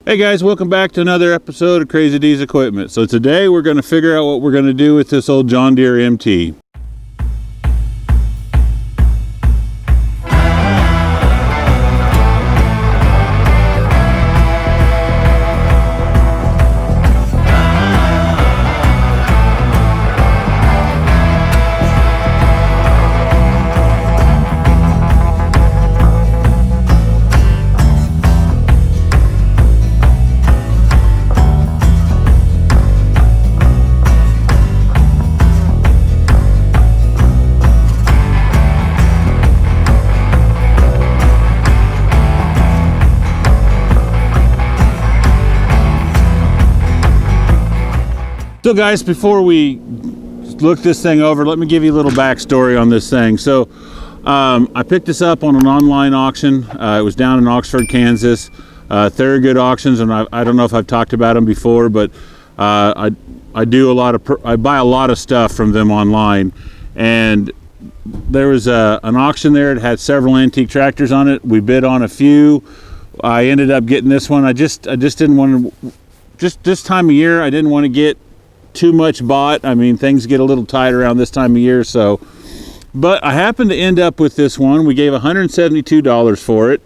Hey guys, welcome back to another episode of Crazy D's Equipment. So today we're going to figure out what we're going to do with this old John Deere MT. So guys, before we look this thing over, let me give you a little backstory on this thing. So I picked this up on an online auction. It was down in Oxford, Kansas. Thorogood Auctions, and I don't know if I've talked about them before, but I buy a lot of stuff from them online. And there was an auction there. It had several antique tractors on it. We bid on a few. I ended up getting this one. I just didn't want to, just this time of year, I didn't want to get too much bought. I mean, things get a little tight around this time of year, so. But I happened to end up with this one. We gave $172 for it.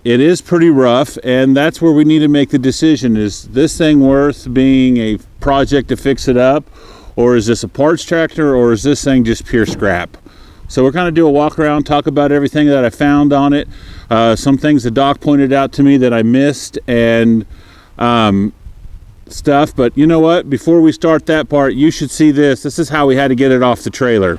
It is pretty rough, and that's where we need to make the decision. Is this thing worth being a project to fix it up, or is this a parts tractor, or is this thing just pure scrap? So we're going to do a walk around, talk about everything that I found on it, some things the doc pointed out to me that I missed, and stuff. But you know what, before we start that part, you should see this. This is how we had to get it off the trailer.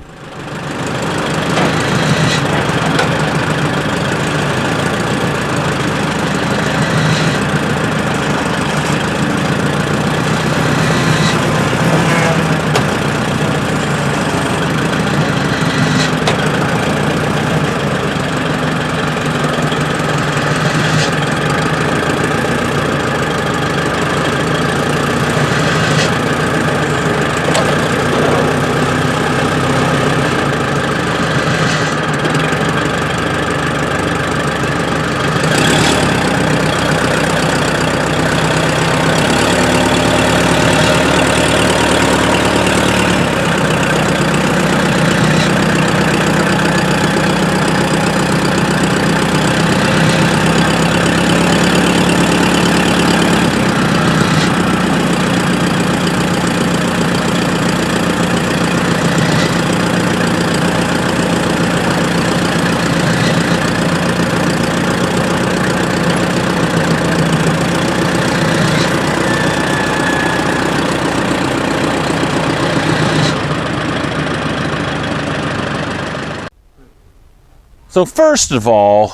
So first of all,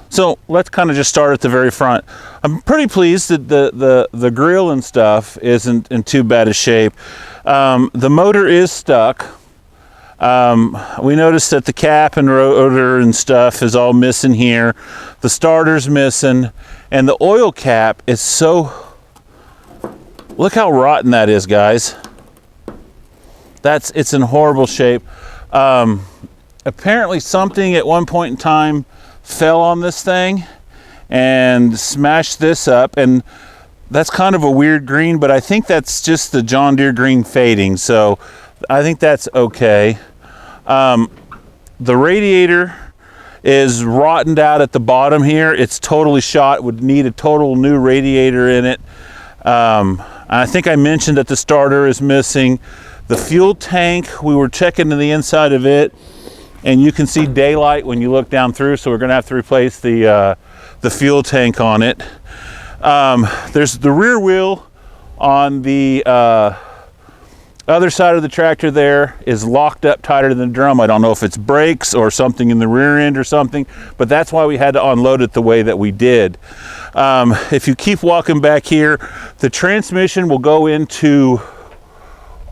so let's kind of just start at the very front. I'm pretty pleased that the grill and stuff isn't in too bad a shape. The motor is stuck. We noticed that the cap and rotor and stuff is all missing here. The starter's missing, and the oil cap is so, look how rotten that is, guys. It's in horrible shape. Apparently something at one point in time fell on this thing and smashed this up, and that's kind of a weird green, but I think that's just the John Deere green fading, so I think that's okay. The radiator is rotted out at the bottom here. It's totally shot, would need a total new radiator in it. I think I mentioned that the starter is missing. The fuel tank, we were checking to the inside of it, and you can see daylight when you look down through, so we're going to have to replace the fuel tank on it. There's the rear wheel on the other side of the tractor there is locked up tighter than the drum. I don't know if it's brakes or something in the rear end or something, but that's why we had to unload it the way that we did. If you keep walking back here, the transmission will go into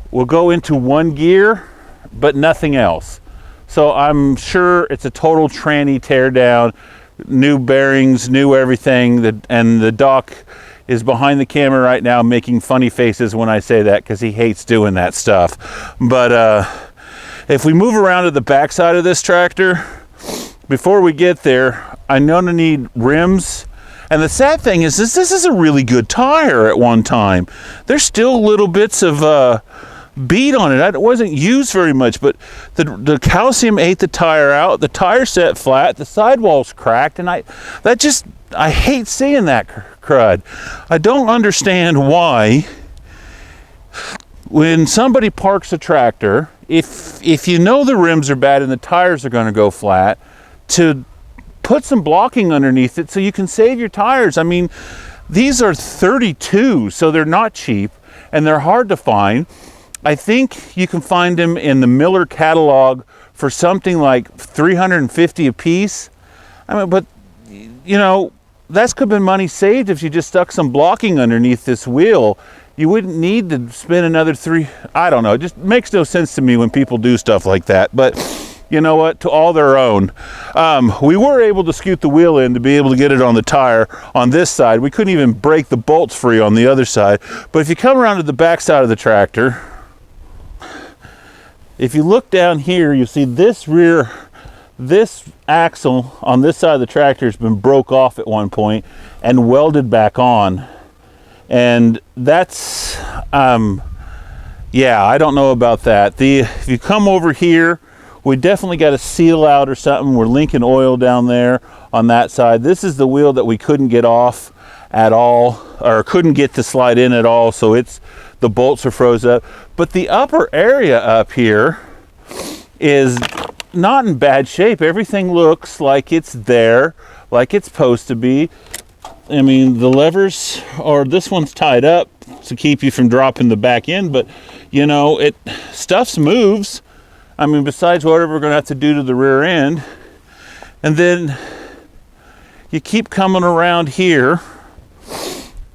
one gear, but nothing else. So I'm sure it's a total tranny tear down, new bearings, new everything. And the doc is behind the camera right now making funny faces when I say that, because he hates doing that stuff. But if we move around to the back side of this tractor, before we get there, I'm gonna need rims And the sad thing is this is a really good tire at one time. There's still little bits of bead on it. It wasn't used very much, but the calcium ate the tire out. The tire set flat. The sidewall's cracked, and I hate seeing that crud. I don't understand why when somebody parks a tractor, if you know the rims are bad and the tires are going to go flat, to put some blocking underneath it so you can save your tires. I mean, these are 32, so they're not cheap and they're hard to find. I think you can find them in the Miller catalog for something like $350 a piece. I mean, but you know, that's could have been money saved if you just stuck some blocking underneath this wheel. You wouldn't need to spend another I don't know. It just makes no sense to me when people do stuff like that. But you know what? To all their own. We were able to scoot the wheel in to be able to get it on the tire on this side. We couldn't even break the bolts free on the other side. But if you come around to the back side of the tractor, if you look down here, you see this axle on this side of the tractor has been broke off at one point and welded back on. And that's, yeah, I don't know about that. If you come over here, we definitely got a seal out or something. We're linking oil down there on that side. This is the wheel that we couldn't get off at all, or couldn't get to slide in at all. So the bolts are froze up. But the upper area up here is not in bad shape. Everything looks like it's there, like it's supposed to be. I mean, the levers, or this one's tied up to keep you from dropping the back end, but you know, stuff moves. I mean, besides whatever we're gonna have to do to the rear end. And then you keep coming around here,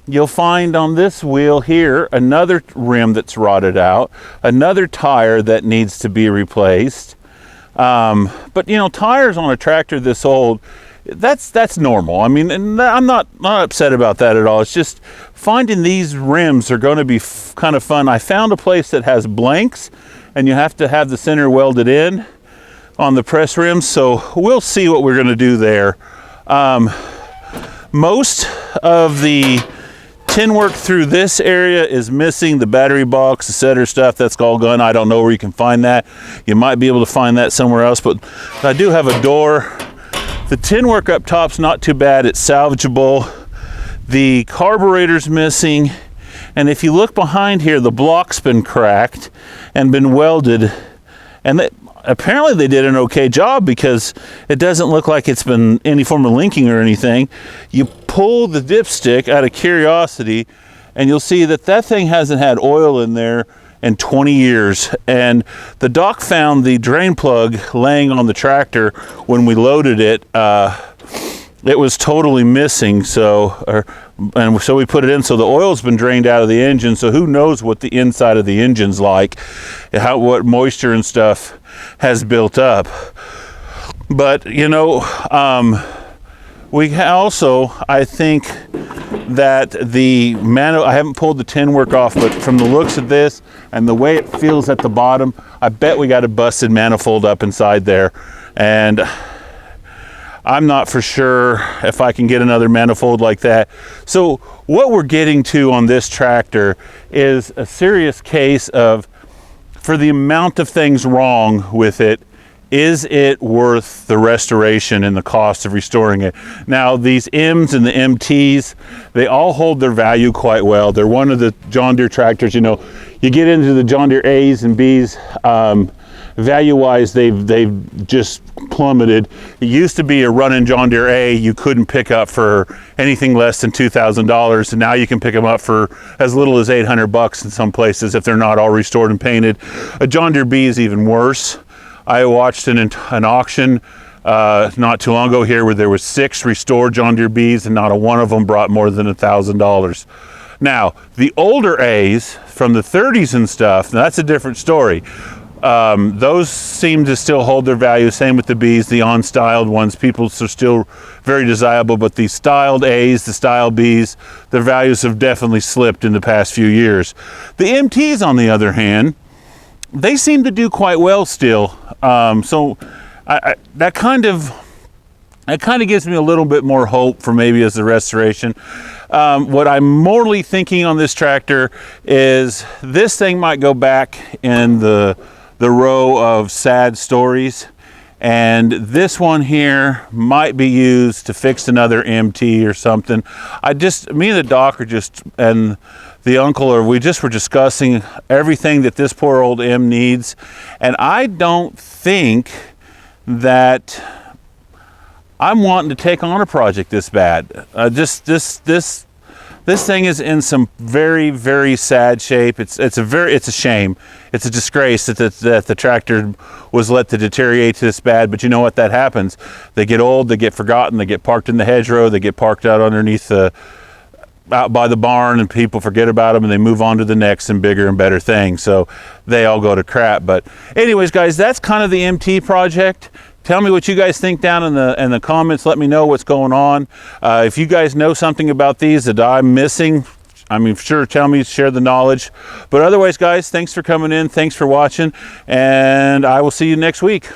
you'll find on this wheel here another rim that's rotted out, another tire that needs to be replaced. But you know, tires on a tractor this old, that's normal. I mean, and I'm not upset about that at all. It's just finding these rims are going to be kind of fun. I found a place that has blanks, and you have to have the center welded in on the press rims. So we'll see what we're going to do there. Most of the tin work through this area is missing. The battery box, the setter stuff, that's all gone. I don't know where you can find that. You might be able to find that somewhere else, but I do have a door. The tin work up top's not too bad. It's salvageable. The carburetor's missing. And if you look behind here, the block's been cracked and been welded. And apparently they did an okay job, because it doesn't look like it's been any form of linking or anything. You pull the dipstick out of curiosity, and you'll see that that thing hasn't had oil in there in 20 years. And the doc found the drain plug laying on the tractor when we loaded it. It was totally missing, and so we put it in. So the oil's been drained out of the engine, so who knows what the inside of the engine's like, what moisture and stuff has built up. But you know, we also, I think that I haven't pulled the tin work off, but from the looks of this and the way it feels at the bottom, I bet we got a busted manifold up inside there. And I'm not for sure if I can get another manifold like that. So what we're getting to on this tractor is a serious case of, for the amount of things wrong with it, is it worth the restoration and the cost of restoring it? Now, these M's and the MTs, they all hold their value quite well. They're one of the John Deere tractors. You know, you get into the John Deere A's and B's, value-wise, they've just plummeted. It used to be a running John Deere A you couldn't pick up for anything less than $2,000, and now you can pick them up for as little as $800 in some places if they're not all restored and painted. A John Deere B is even worse. I watched an auction not too long ago here where there was 6 restored John Deere Bs, and not a one of them brought more than $1,000. Now, the older A's from the 30s and stuff, now that's a different story. Those seem to still hold their value. Same with the Bs, the on-styled ones. People are still very desirable, but the styled A's, the styled Bs, their values have definitely slipped in the past few years. The MTs, on the other hand, they seem to do quite well still. So that kind of It kind of gives me a little bit more hope for maybe as a restoration. What I'm morally thinking on this tractor is this thing might go back in the row of sad stories, and this one here might be used to fix another MT or something. Me and the doc and the uncle we were discussing everything that this poor old M needs, and I don't think that I'm wanting to take on a project this bad. This thing is in some very, very sad shape. It's a shame. It's a disgrace that the tractor was let to deteriorate this bad. But you know what? That happens. They get old. They get forgotten. They get parked in the hedgerow. They get parked out underneath out by the barn, and people forget about them, and they move on to the next and bigger and better thing. So they all go to crap. But anyways, guys, that's kind of the MT project. Tell me what you guys think down in the comments. Let me know what's going on. If you guys know something about these that I'm missing, I mean, sure, tell me, share the knowledge. But otherwise, guys, thanks for coming in. Thanks for watching, and I will see you next week.